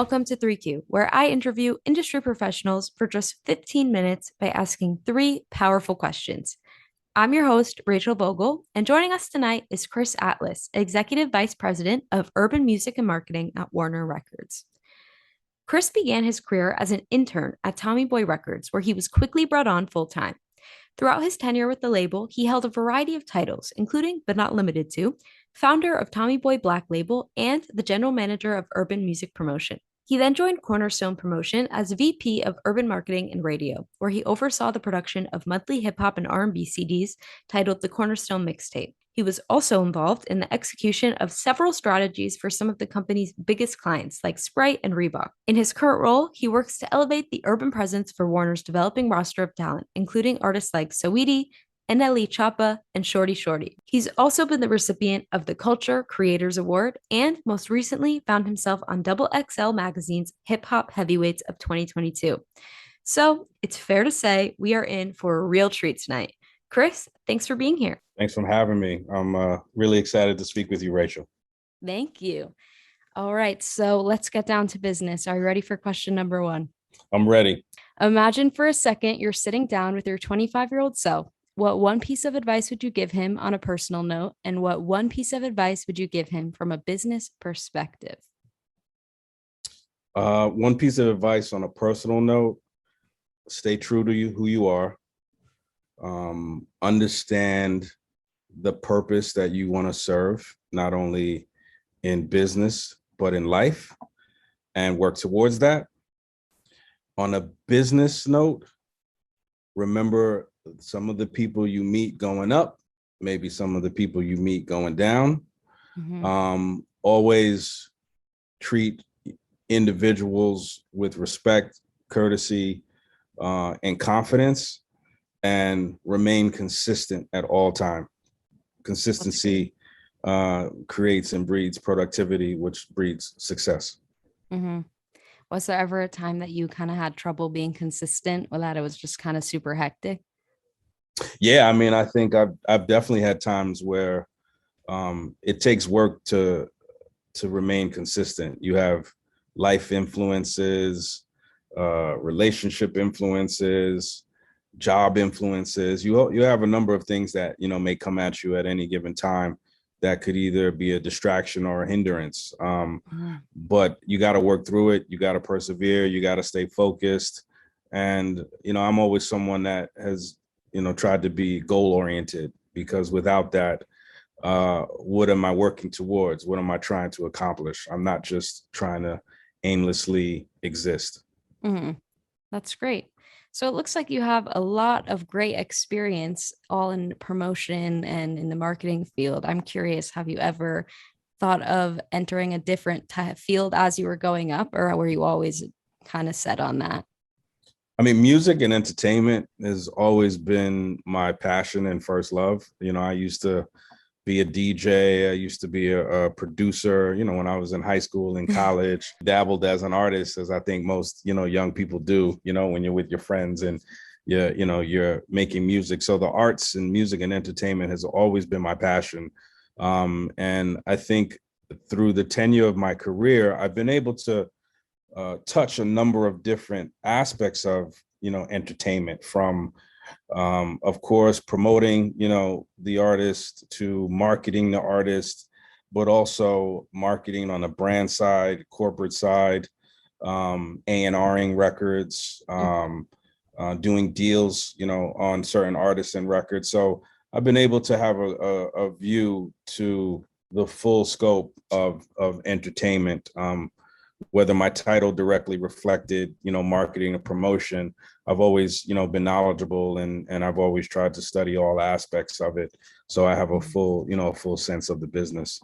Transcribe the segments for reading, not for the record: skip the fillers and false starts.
welcome to 3Q, where I interview industry professionals for just 15 minutes by asking three powerful questions. I'm your host, Rachel Bogle, and joining us tonight is Chris Atlas, Executive Vice President of Urban Music and Marketing at Warner Records. Chris began his career as an intern at Tommy Boy Records, where he was quickly brought on full-time. Throughout his tenure with the label, he held a variety of titles, including, but not limited to, founder of Tommy Boy Black Label and the general manager of Urban Music Promotion. He then joined Cornerstone Promotion as VP of Urban Marketing and Radio, where he oversaw the production of monthly hip hop and R&B CDs titled the Cornerstone Mixtape. He was also involved in the execution of several strategies for some of the company's biggest clients like Sprite and Reebok. In his current role, he works to elevate the urban presence for Warner's developing roster of talent, including artists like Saweetie, NLE Choppa, and Shorty Shorty. He's also been the recipient of the Culture Creators Award and most recently found himself on Double XL Magazine's Hip Hop Heavyweights of 2022. So it's fair to say we are in for a real treat tonight. Chris, thanks for being here. Thanks for having me. I'm really excited to speak with you, Rachel. Thank you. All right, so let's get down to business. Are you ready for question number one? I'm ready. Imagine for a second you're sitting down with your 25-year-old self. What one piece of advice would you give him on a personal note? And what one piece of advice would you give him from a business perspective? One piece of advice on a personal note: stay true to who you are. Understand the purpose that you want to serve, not only in business, but in life, and work towards that. On a business note, remember some of the people you meet going up, maybe some of the people you meet going down. Always treat individuals with respect, courtesy, and confidence, and remain consistent at all time. Consistency creates and breeds productivity, which breeds success. Was there ever a time that you kind of had trouble being consistent, or that it was just kind of super hectic? Yeah, I mean, I think I've definitely had times where it takes work to remain consistent. You have life influences, relationship influences, job influences. You have a number of things that may come at you at any given time that could either be a distraction or a hindrance. But you got to work through it. You got to persevere. You got to stay focused. And I'm always someone that has tried to be goal oriented, because without that, what am I working towards? What am I trying to accomplish? I'm not just trying to aimlessly exist. That's great. So it looks like you have a lot of great experience all in promotion and in the marketing field. I'm curious, have you ever thought of entering a different field as you were going up, or were you always kind of set on that? I mean, music and entertainment has always been my passion and first love. I used to be a DJ. I used to be a producer, when I was in high school and college. Dabbled as an artist, as I think most, young people do, when you're with your friends and you're making music. So the arts and music and entertainment has always been my passion. And I think through the tenure of my career, I've been able to touch a number of different aspects of, entertainment, from of course, promoting, the artist, to marketing the artist, but also marketing on the brand side, corporate side, A&Ring records, doing deals, on certain artists and records. So I've been able to have a view to the full scope of entertainment. Whether my title directly reflected, marketing or promotion, I've always, been knowledgeable, and I've always tried to study all aspects of it. So I have a full sense of the business.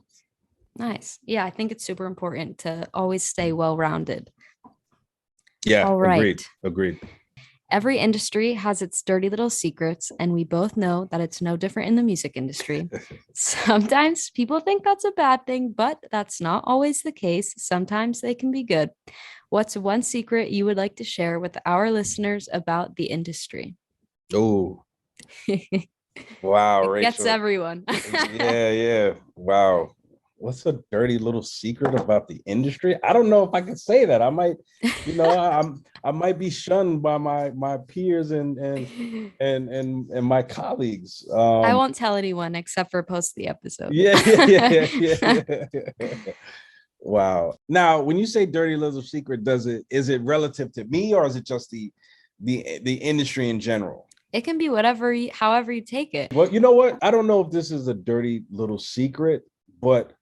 Nice. Yeah, I think it's super important to always stay well-rounded. Yeah, all right. Agreed. Every industry has its dirty little secrets, and we both know that it's no different in the music industry. Sometimes people think that's a bad thing, but that's not always the case. Sometimes they can be good. What's one secret you would like to share with our listeners about the industry? Oh, wow, It Rachel. gets everyone. Yeah. Wow. what's a dirty little secret about the industry? I don't know if I can say that. I might, I might be shunned by my peers and my colleagues. I won't tell anyone except for post the episode. Yeah. Wow. Now, when you say dirty little secret, is it relative to me, or is it just the industry in general? It can be however you take it. Well, you know what? I don't know if this is a dirty little secret, but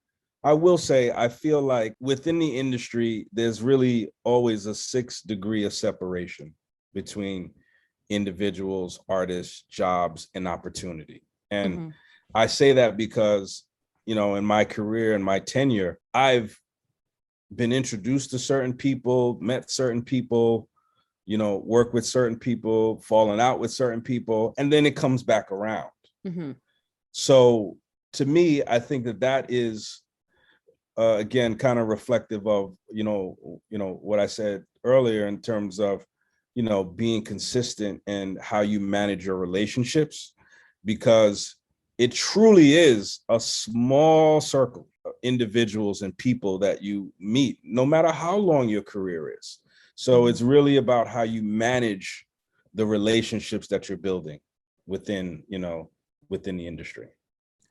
I will say I feel like within the industry, there's really always a 6 degree of separation between individuals, artists, jobs, and opportunity. And I say that because, in my career and my tenure, I've been introduced to certain people, met certain people, work with certain people, falling out with certain people, and then it comes back around. So to me, I think that is, again, kind of reflective of, what I said earlier in terms of, being consistent and how you manage your relationships, because it truly is a small circle of individuals and people that you meet, no matter how long your career is. So it's really about how you manage the relationships that you're building within the industry.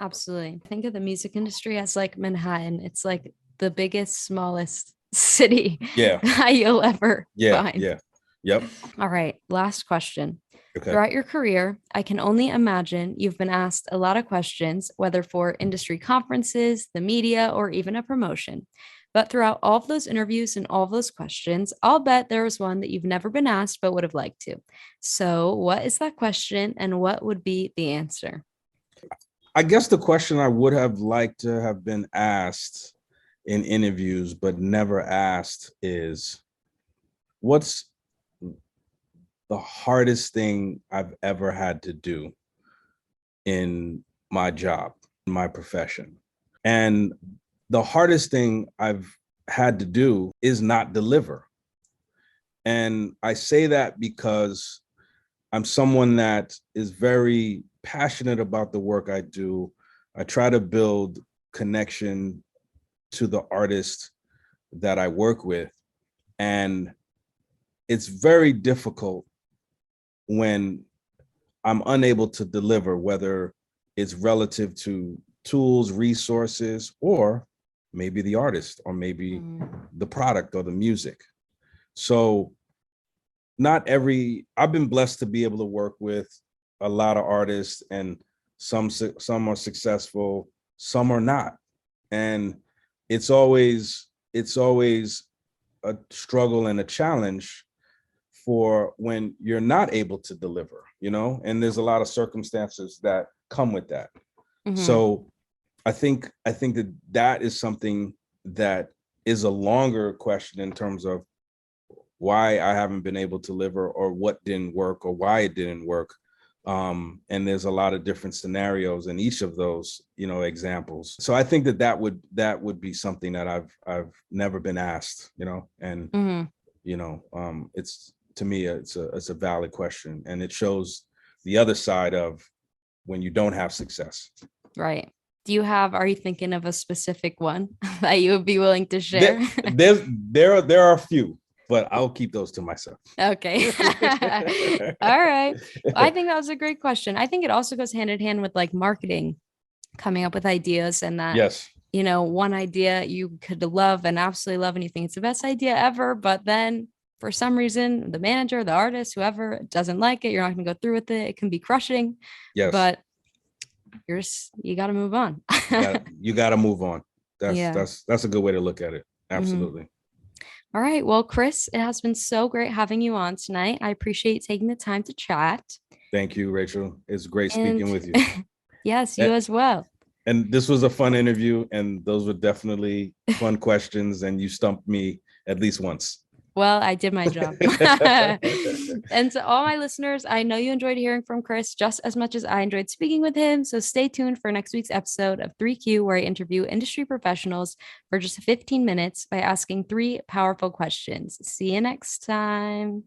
Absolutely. Think of the music industry as like Manhattan. It's like the biggest, smallest city you'll ever find. Yeah. Yep. All right. Last question. Okay. Throughout your career, I can only imagine you've been asked a lot of questions, whether for industry conferences, the media, or even a promotion. But throughout all of those interviews and all of those questions, I'll bet there was one that you've never been asked but would have liked to. So what is that question, and what would be the answer? I guess the question I would have liked to have been asked in interviews but never asked is, what's the hardest thing I've ever had to do in my job, in my profession? And the hardest thing I've had to do is not deliver. And I say that because I'm someone that is very passionate about the work I do. I try to build connection to the artists that I work with. And it's very difficult when I'm unable to deliver, whether it's relative to tools, resources, or maybe the artist, or maybe the product or the music. So I've been blessed to be able to work with a lot of artists, and some are successful, some are not. And it's always a struggle and a challenge for when you're not able to deliver, and there's a lot of circumstances that come with that. So I think that is something that is a longer question in terms of why I haven't been able to deliver, or what didn't work, or why it didn't work. And there's a lot of different scenarios in each of those, examples. So I think that would be something that I've never been asked, and it's, to me, it's a valid question, and it shows the other side of when you don't have success. Right. Are you thinking of a specific one that you would be willing to share? There are a few, but I'll keep those to myself. Okay. All right. I think that was a great question. I think it also goes hand in hand with like marketing, coming up with ideas, and that, yes, one idea you could love and absolutely love, and you think it's the best idea ever, but then for some reason, the manager, the artist, whoever doesn't like it, you're not going to go through with it. It can be crushing. Yes. But you got to move on. you got to move on. That's a good way to look at it. Absolutely. All right. Well, Chris, it has been so great having you on tonight. I appreciate taking the time to chat. Thank you, Rachel. It's great speaking with you. Yes, you as well. And this was a fun interview, and those were definitely fun questions, and you stumped me at least once. Well, I did my job. And to all my listeners, I know you enjoyed hearing from Chris just as much as I enjoyed speaking with him. So stay tuned for next week's episode of 3Q, where I interview industry professionals for just 15 minutes by asking 3 powerful questions. See you next time.